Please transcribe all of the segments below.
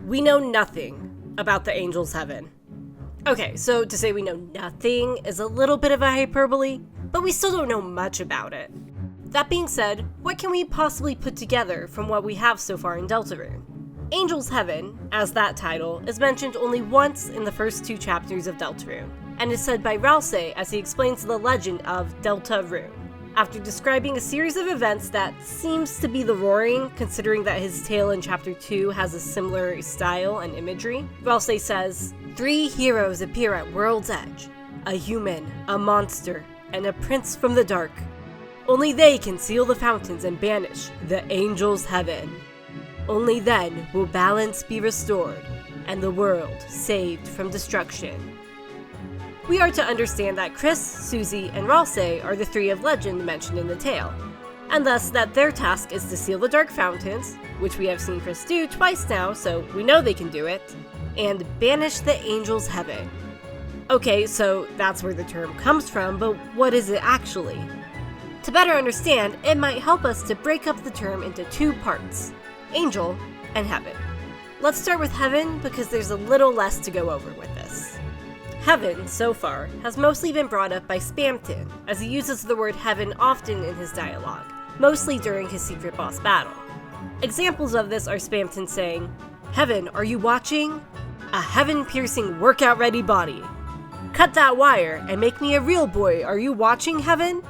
We know nothing about the Angel's Heaven. Okay, so to say we know nothing is a little bit of a hyperbole, but we still don't know much about it. That being said, what can we possibly put together from what we have so far in Deltarune? Angel's Heaven, as that title, is mentioned only once in the first 2 chapters of Deltarune, and is said by Ralse as he explains the legend of Delta Rune. After describing a series of events that seems to be the Roaring, considering that his tale in Chapter 2 has a similar style and imagery, Ralse says, 3 heroes appear at World's Edge, a human, a monster, and a prince from the dark. Only they can seal the fountains and banish the Angel's Heaven. Only then will balance be restored, and the world saved from destruction. We are to understand that Chris, Susie, and Ralse are the 3 of legend mentioned in the tale, and thus that their task is to seal the dark fountains, which we have seen Chris do twice now, so we know they can do it, and banish the Angel's Heaven. Okay, so that's where the term comes from, but what is it actually? To better understand, it might help us to break up the term into 2 parts, Angel and Heaven. Let's start with Heaven because there's a little less to go over with this. Heaven, so far, has mostly been brought up by Spamton, as he uses the word heaven often in his dialogue, mostly during his secret boss battle. Examples of this are Spamton saying, "Heaven, are you watching? A heaven-piercing workout-ready body. Cut that wire and make me a real boy, are you watching, Heaven?"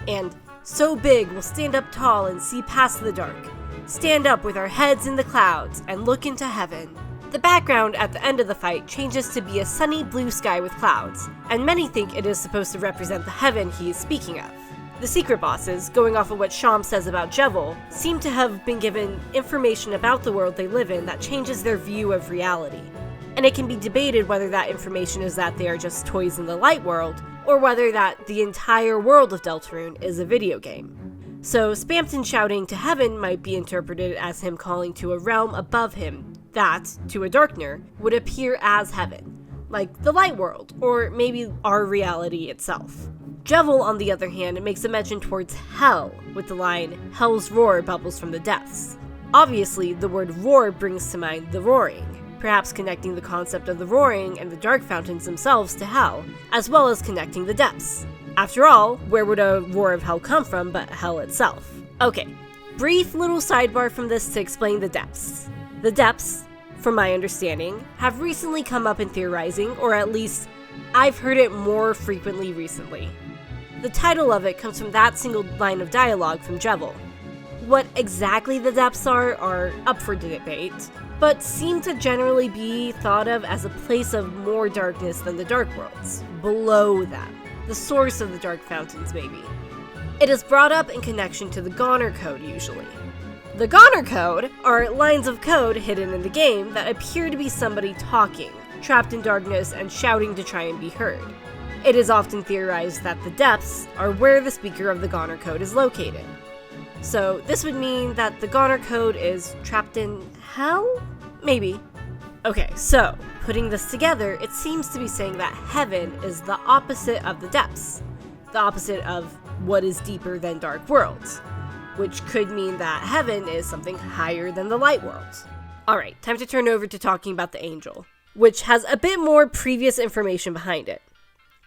And, "So big we'll stand up tall and see past the dark. Stand up with our heads in the clouds and look into heaven." The background at the end of the fight changes to be a sunny blue sky with clouds, and many think it is supposed to represent the heaven he is speaking of. The secret bosses, going off of what Sham says about Jevil, seem to have been given information about the world they live in that changes their view of reality. And it can be debated whether that information is that they are just toys in the light world, or whether that the entire world of Deltarune is a video game. So Spamton shouting to heaven might be interpreted as him calling to a realm above him that, to a Darkner, would appear as heaven, like the light world, or maybe our reality itself. Jevil, on the other hand, makes a mention towards hell, with the line, "Hell's roar bubbles from the depths." Obviously, the word roar brings to mind the roaring, perhaps connecting the concept of the roaring and the dark fountains themselves to hell, as well as connecting the depths. After all, where would a roar of hell come from but hell itself? Okay, brief little sidebar from this to explain the depths. The depths, from my understanding, have recently come up in theorizing, or at least I've heard it more frequently recently. The title of it comes from that single line of dialogue from Jevil. What exactly the depths are up for debate, but seem to generally be thought of as a place of more darkness than the dark worlds, below them, the source of the dark fountains maybe. It is brought up in connection to the Goner Code usually. The Goner Code are lines of code hidden in the game that appear to be somebody talking, trapped in darkness and shouting to try and be heard. It is often theorized that the depths are where the speaker of the Goner Code is located. So this would mean that the Goner Code is trapped in hell? Maybe. Okay, so putting this together, it seems to be saying that heaven is the opposite of the depths, the opposite of what is deeper than dark worlds, which could mean that heaven is something higher than the light world. Alright, time to turn over to talking about the angel, which has a bit more previous information behind it.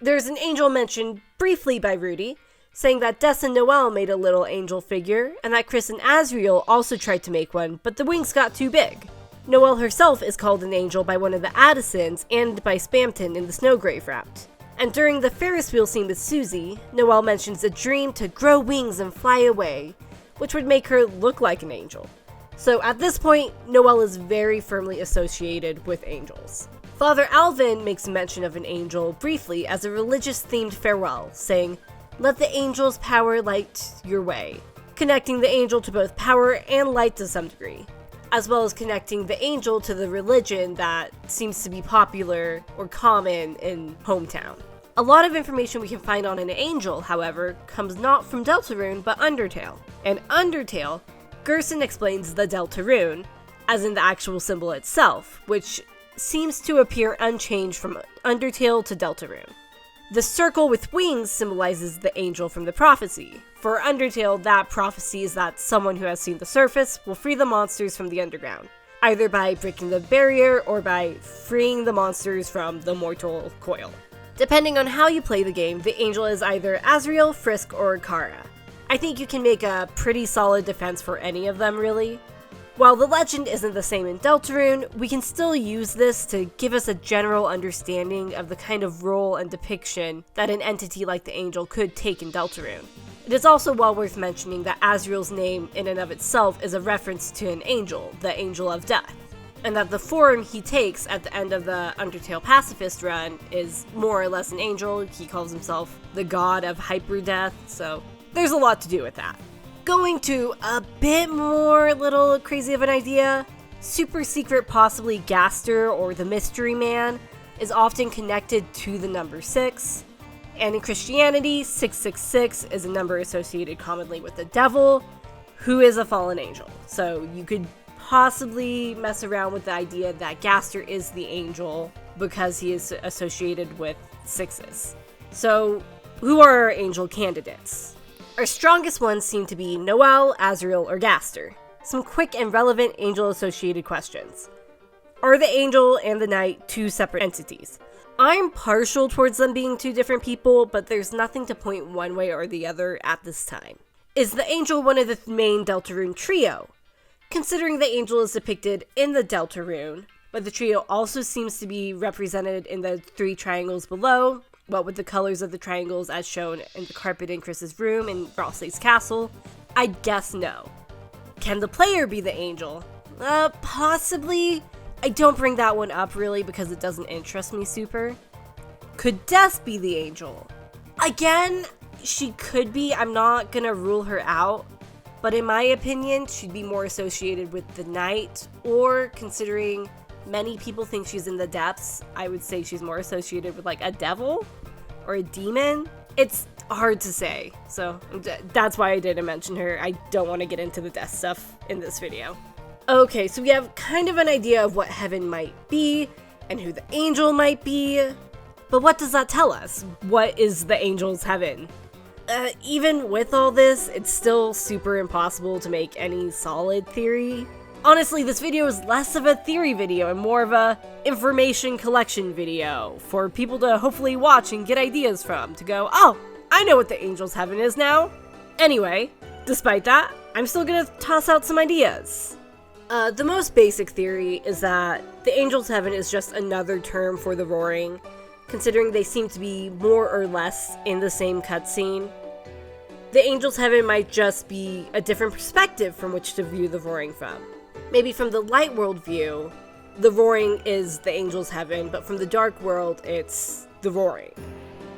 There's an angel mentioned briefly by Rudy, saying that Des and Noelle made a little angel figure, and that Chris and Asriel also tried to make one, but the wings got too big. Noelle herself is called an angel by one of the Addisons and by Spamton in the Snowgrave route. And during the Ferris wheel scene with Susie, Noelle mentions a dream to grow wings and fly away, which would make her look like an angel. So at this point, Noelle is very firmly associated with angels. Father Alvin makes mention of an angel briefly as a religious-themed farewell, saying, "Let the angel's power light your way," connecting the angel to both power and light to some degree, as well as connecting the angel to the religion that seems to be popular or common in hometown. A lot of information we can find on an angel, however, comes not from Deltarune but Undertale. In Undertale, Gerson explains the Delta Rune, as in the actual symbol itself, which seems to appear unchanged from Undertale to Deltarune. The circle with wings symbolizes the angel from the prophecy. For Undertale, that prophecy is that someone who has seen the surface will free the monsters from the underground, either by breaking the barrier or by freeing the monsters from the mortal coil. Depending on how you play the game, the angel is either Azrael, Frisk, or Kara. I think you can make a pretty solid defense for any of them, really. While the legend isn't the same in Deltarune, we can still use this to give us a general understanding of the kind of role and depiction that an entity like the angel could take in Deltarune. It is also well worth mentioning that Azrael's name in and of itself is a reference to an angel, the Angel of Death, and that the form he takes at the end of the Undertale Pacifist run is more or less an angel. He calls himself the god of hyperdeath, so there's a lot to do with that. Going to a bit more little crazy of an idea, super secret possibly Gaster or the Mystery Man is often connected to the number 6. And in Christianity, 666 is a number associated commonly with the devil, who is a fallen angel. So you could possibly mess around with the idea that Gaster is the angel because he is associated with 6s. So who are our angel candidates? Our strongest ones seem to be Noel, Azrael, or Gaster. Some quick and relevant angel-associated questions. Are the angel and the knight two separate entities? I'm partial towards them being two different people, but there's nothing to point one way or the other at this time. Is the angel one of the main Deltarune trio? Considering the angel is depicted in the Deltarune, but the trio also seems to be represented in the 3 triangles below, what with the colors of the triangles as shown in the carpet in Chris's room in Ralsei's castle, I'd guess no. Can the player be the angel? Possibly. I don't bring that one up really because it doesn't interest me super. Could Death be the angel? Again, she could be. I'm not gonna rule her out, but in my opinion, she'd be more associated with the knight, or considering many people think she's in the depths, I would say she's more associated with like a devil or a demon. It's hard to say, so that's why I didn't mention her. I don't want to get into the death stuff in this video. Okay, so we have kind of an idea of what heaven might be and who the angel might be, but what does that tell us? What is the angel's heaven? Even with all this, it's still super impossible to make any solid theory. Honestly, this video is less of a theory video and more of a information collection video for people to hopefully watch and get ideas from, to go, oh, I know what the angel's heaven is now. Anyway, despite that, I'm still gonna toss out some ideas. The most basic theory is that the angel's heaven is just another term for the roaring, considering they seem to be more or less in the same cutscene. The angel's heaven might just be a different perspective from which to view the roaring from. Maybe from the light world view, the roaring is the angel's heaven, but from the dark world, it's the roaring.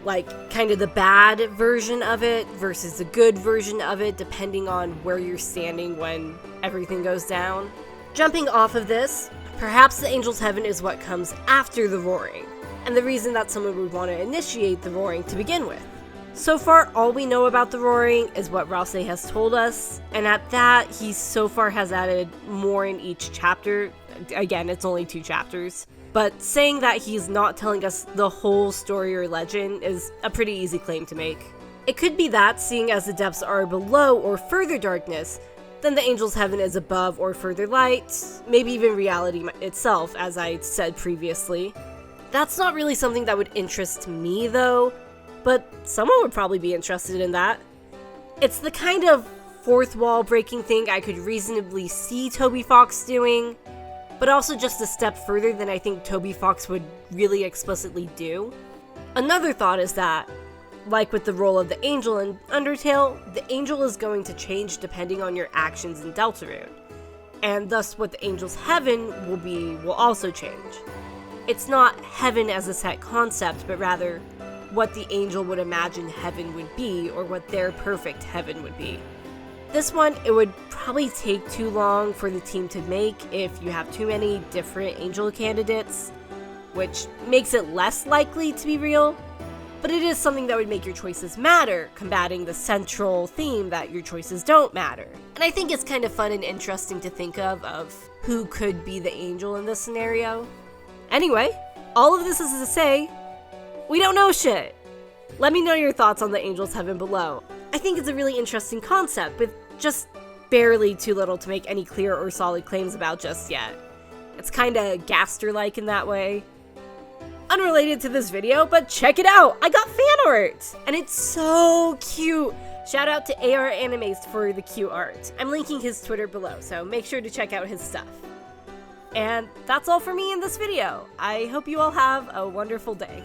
Like, kind of the bad version of it versus the good version of it, depending on where you're standing when everything goes down. Jumping off of this, perhaps the angel's heaven is what comes after the roaring, and the reason that someone would want to initiate the roaring to begin with. So far, all we know about the roaring is what Ralsei has told us, and at that, he so far has added more in each chapter. Again, it's only 2 chapters. But saying that he's not telling us the whole story or legend is a pretty easy claim to make. It could be that, seeing as the depths are below or further darkness, then the angel's heaven is above or further light, maybe even reality itself, as I said previously. That's not really something that would interest me though, but someone would probably be interested in that. It's the kind of fourth wall breaking thing I could reasonably see Toby Fox doing, but also just a step further than I think Toby Fox would really explicitly do. Another thought is that, like with the role of the angel in Undertale, the angel is going to change depending on your actions in Deltarune, and thus what the angel's heaven will be will also change. It's not heaven as a set concept, but rather what the angel would imagine heaven would be, or what their perfect heaven would be. This one, it would probably take too long for the team to make if you have too many different angel candidates, which makes it less likely to be real, but it is something that would make your choices matter, combating the central theme that your choices don't matter. And I think it's kind of fun and interesting to think of who could be the angel in this scenario. Anyway, all of this is to say, we don't know shit. Let me know your thoughts on the angel's heaven below. I think it's a really interesting concept, with just barely too little to make any clear or solid claims about just yet. It's kinda Gaster-like in that way. Unrelated to this video, but check it out! I got fan art! And it's so cute! Shout out to AR Animes for the cute art. I'm linking his Twitter below, so make sure to check out his stuff. And that's all for me in this video. I hope you all have a wonderful day.